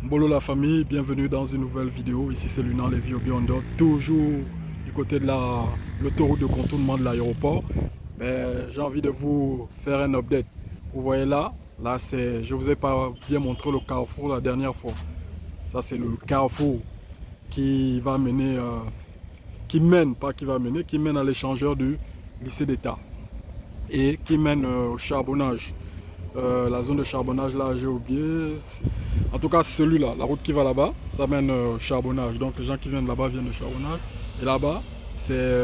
Mbolo la famille, bienvenue dans une nouvelle vidéo. Ici c'est Lunan Lévi Obiondo, toujours du côté de l'autoroute de contournement de l'aéroport. J'ai envie de vous faire un update. Vous voyez là c'est, je vous ai pas bien montré le carrefour la dernière fois. Ça c'est le carrefour qui va mener, qui mène à l'échangeur du lycée d'État et qui mène au charbonnage. La zone de charbonnage là j'ai oublié. En tout cas c'est celui-là, la route qui va là-bas, ça mène au charbonnage. Donc les gens qui viennent là-bas viennent de charbonnage. Et là-bas c'est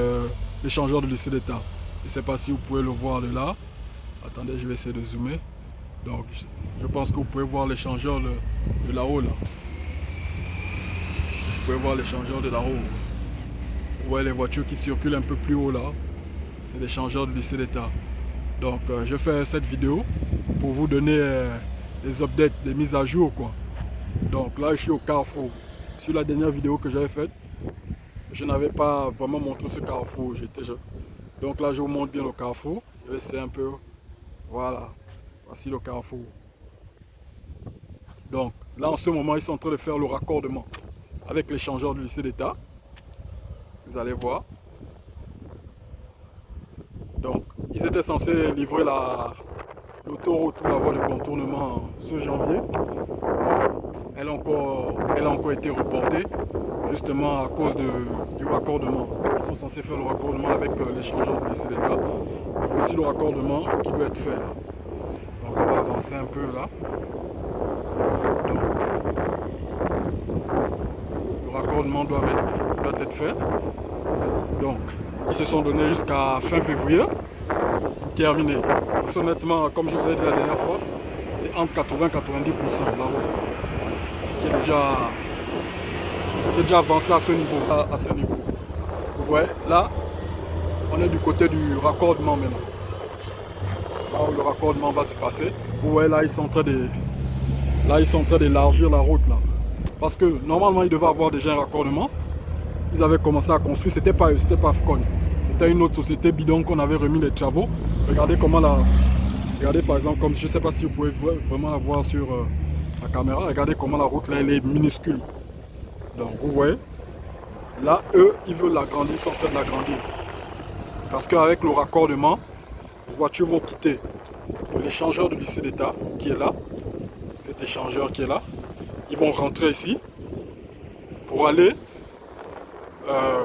l'échangeur du lycée d'État. Je ne sais pas si vous pouvez le voir de là. Attendez, je vais essayer de zoomer. Donc je pense que vous pouvez voir l'échangeur de là-haut là. Vous pouvez voir l'échangeur de là-haut. Vous voyez les voitures qui circulent un peu plus haut là. C'est l'échangeur du lycée d'État. Donc je fais cette vidéo pour vous donner des updates, des mises à jour quoi. Donc là je suis au carrefour. Sur la dernière vidéo que j'avais faite, je n'avais pas vraiment montré ce carrefour. Donc là je vous montre bien le carrefour. Je vais essayer un peu. Voilà. Voici le carrefour. Donc là en ce moment ils sont en train de faire le raccordement avec l'échangeur du lycée d'État. Vous allez voir. Donc ils étaient censés livrer l'autoroute ou la voie de contournement ce janvier. Elle a encore été reportée justement à cause du raccordement. Ils sont censés faire le raccordement avec l'échangeur du lycée d'État. Et voici le raccordement qui doit être fait là. Donc on va avancer un peu là. Donc, le raccordement doit être fait. Donc ils se sont donnés jusqu'à fin février pour terminer. Parce honnêtement, comme je vous ai dit la dernière fois, c'est entre 80 et 90% de la route qui est déjà avancé à ce niveau. Vous voyez, là, on est du côté du raccordement maintenant. Là où le raccordement va se passer. Vous voyez, là, ils sont en train d'élargir la route là. Parce que normalement, ils devaient avoir déjà un raccordement. Ils avaient commencé à construire, c'était pas eux, c'était pas Afcon. C'était une autre société bidon qu'on avait remis les travaux. Regardez comment regardez par exemple, comme je ne sais pas si vous pouvez vraiment la voir sur la caméra. Regardez comment la route là, elle est minuscule. Donc vous voyez, là, eux, ils veulent l'agrandir, ils sont en train de l'agrandir. Parce qu'avec le raccordement, les voitures vont quitter l'échangeur du lycée d'État qui est là. Cet échangeur qui est là. Ils vont rentrer ici pour aller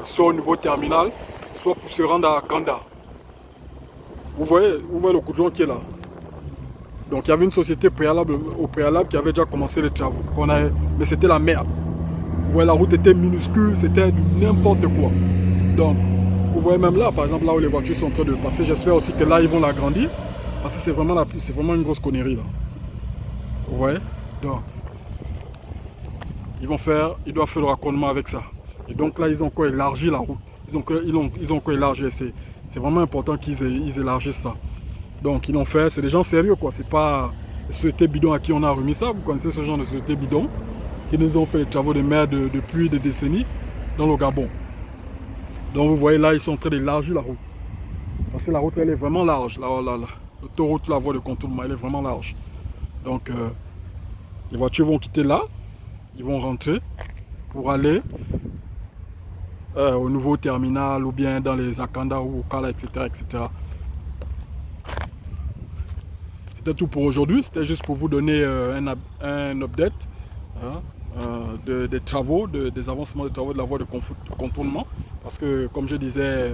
soit au nouveau terminal, soit pour se rendre à Kanda. Vous voyez le goudron qui est là. Donc il y avait une société au préalable qui avait déjà commencé les travaux. Mais c'était la merde. Vous voyez, la route était minuscule, c'était n'importe quoi. Donc, vous voyez même là, par exemple, là où les voitures sont en train de passer, j'espère aussi que là, ils vont l'agrandir. Parce que c'est vraiment une grosse connerie là. Vous voyez? Donc, ils doivent faire le raccordement avec ça. Et donc là, ils ont encore élargi la route. Ils ont encore élargi. C'est vraiment important qu'ils élargissent ça. Donc, ils l'ont fait. C'est des gens sérieux, quoi. C'est pas les sociétés bidons à qui on a remis ça. Vous connaissez ce genre de sociétés bidons qui nous ont fait les travaux de mer depuis des décennies dans le Gabon. Donc, vous voyez là, ils sont en train d'élargir la route. Parce que la route, elle est vraiment large. L'autoroute, la voie de contournement, elle est vraiment large. Donc, les voitures vont quitter là. Ils vont rentrer pour aller au nouveau terminal ou bien dans les Akanda ou au Kala, etc. C'était tout pour aujourd'hui. C'était juste pour vous donner un update hein, des travaux, des avancements des travaux de la voie de contournement. Parce que, comme je disais,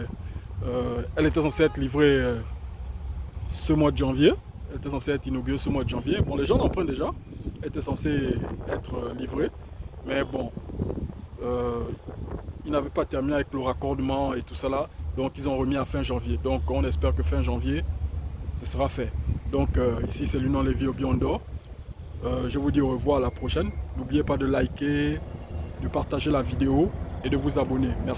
elle était censée être livrée ce mois de janvier. Elle était censée être inaugurée ce mois de janvier. Bon, les gens l'empruntent déjà. Elle était censée être livrée. Mais bon, ils n'avaient pas terminé avec le raccordement et tout ça là. Donc, ils ont remis à fin janvier. Donc, on espère que fin janvier, ce sera fait. Donc, ici, c'est Lunan Lévi Obiondo. Je vous dis au revoir à la prochaine. N'oubliez pas de liker, de partager la vidéo et de vous abonner. Merci.